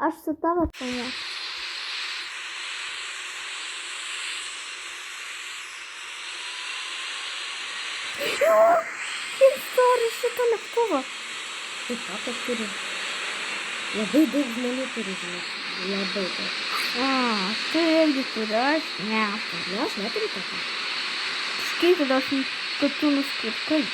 Aš su tavo kūnu. Kiek storis šito lėktuvo? Tai ką, kad turi? Labai daug žmonių turi, žinai. Labai daug. Tu irgi turi, aš ne. Ne, aš neturiu tokio. Skaitai, kad tu nusipirkai.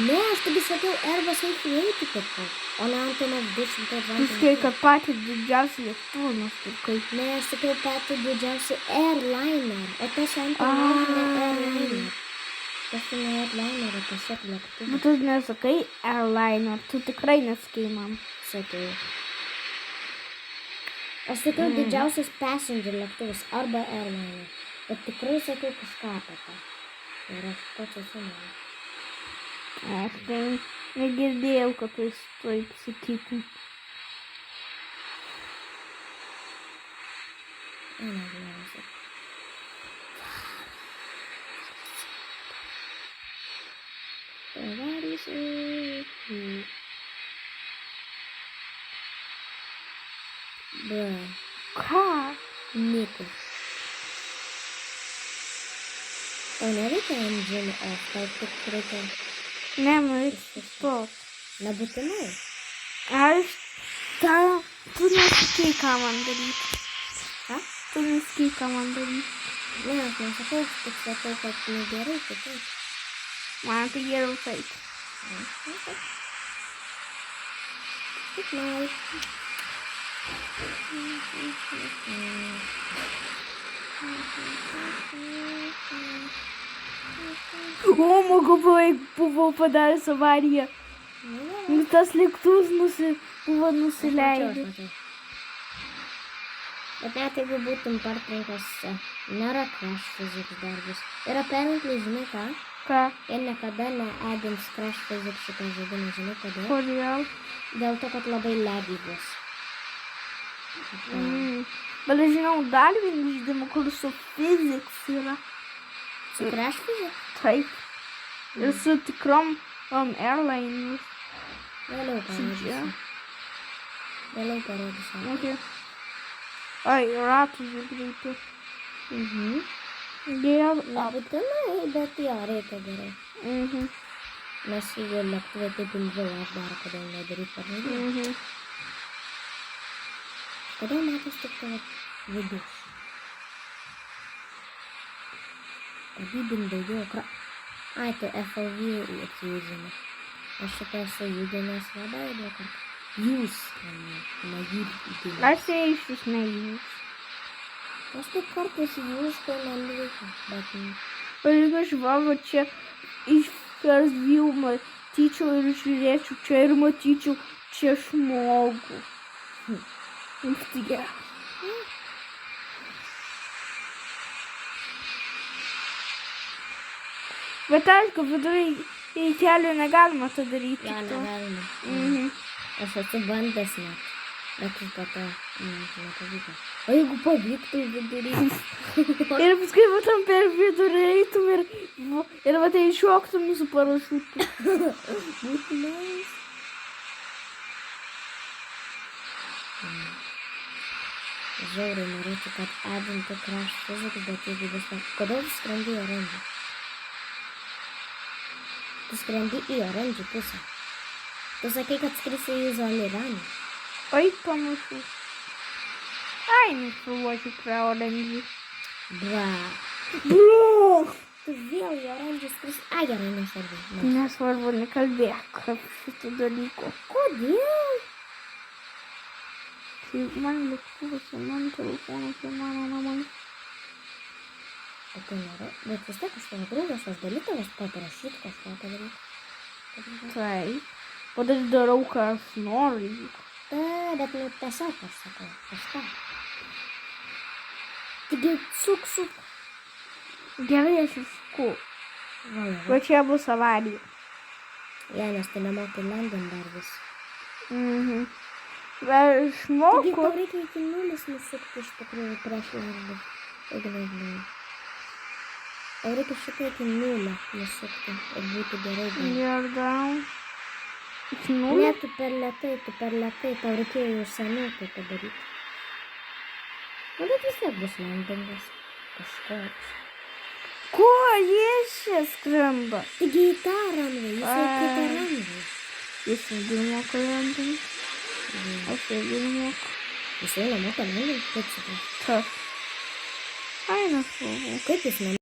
Ne, aš taigi sakiau Airbus A380 pirkau, o ne Antonov Tu 220. skai, kad patį didžiausią lėktuvą nusipirkai. Ne, aš sakiau patį didžiausią Airliner, o tas Antonov ne Airliner. Tas ne Airliner, o tiesiog lėktuvas. Bet tu nesakai airliner, tu tikrai nesakai man. Sakiau. Aš sakiau didžiausias passenger lėktuvas arba Airliner. Bet tikrai sakiau kažką apie tą. Ir aš pats esu man. Aš tai negirdėjau, kad tu taip sakytum. Nežinau. Pavarysiu. Ką? Nikus. Tau nereikia engine off, tau tik reikia... Ne, man reikia sustot. Nebūtinai. Aš tu nesakei, ką man daryti. Ką? Tu nesakei, ką man daryti. Ne, aš nesakau, tik sakau, kad negerai, tai taip. Man tai geriau taip. Good night. O, mogu buvau padaręs avariją. Tas lėktuvas buvo nusileidęs. Bet net jeigu būtum partrenkęs, nėra crash physics darbus. Ir apparently, žinai ką? Ką? Jie niekada neadins crash physics šitą žaidimą, žinai kodėl? Kodėl? Dėl to, kad labai laggy bus. Bet aš žinau dar vieną žaidimą, kur su physics yra. Su crash physics? Taip. Ir su tikrom airliners. Vėliau parodysiu. Okay. Ai, ratų greitai. Gėl. Nebūtinai, bet jo, reikia gerai. Nes jeigu lėktuvai taip ilgiau, aš dar kodėl nedaryt per vidų. Kodėl matas tik tavo vidus? Padybint daugiau Ai, tai FLV atsijūdžiame. Aš šitą esu judinęs labai daug kartų. Jūs, ne judinęs. Aš iš nejūs. Aš taip kartais jūs, tai man reikia, bet... O jeigu aš va čia iš first view matyčiau ir žiūrėčiau čia ir matyčiau čia žmogų. Tie. Bet aišku, vidurai į kelią negalima to daryti. Ja, negalima. Aš esu bandęs net. Bet iš po to nepavyko. O jeigu pavyktų vidury? Ir paskui va tam per vidurį eitum ir va tai iššoktum su parašutu. Būtų nice. Žiauriai norėčiau, kad adintų crash physics, bet jeigu bus... Kodėl tu skrendi į orangį? Tu skrendi į orangį pusę. Tu sakai, kad skrisi į Zoliranį. Oi, panašu. Ai, nufilmuosiu prie orangį. Bra. Tu vėl į orangį skrisi. Ai, gerai, nesvarbu. Nesvarbu, nekalbėk apie šitą dalyką. Kodėl? Tai man lėktuvas, man telefonas, mano namai. O tai nėra. Bet vis tiek aš tavo draugas, aš galiu tavęs paprašyti kažką padaryti. Taip. O aš darau, ką aš noriu. Bet nu tiesiog aš sakau, kažką. Taigi, suk. Gerai, aš išsku. Va čia bus avarija. Ja, nes tu nemokai landin dar vis. Bet išmoku. Taigi, tau reikia iki nulis nusukti iš tikrųjų prieš landą. Jeigu nežinau. Tau reikia šitą iki nulio nusukti, ir būtų gerai. Gerai. Iki nulio? Ne, tu per lėtai, tau reikėjo jau seniau tai padaryti. Nu, bet vis tiek bus lempingas. Kažkoks. Ko jis čia skrenda? Taigi į tą rangą, jis jau kitą rangą. Jis irgi moka lempinti. Aš irgi nemoku. Jis jau nemoka lempinti, kaip suprantu. Taip. Ai, nesvarbu. Kaip jis nemoka?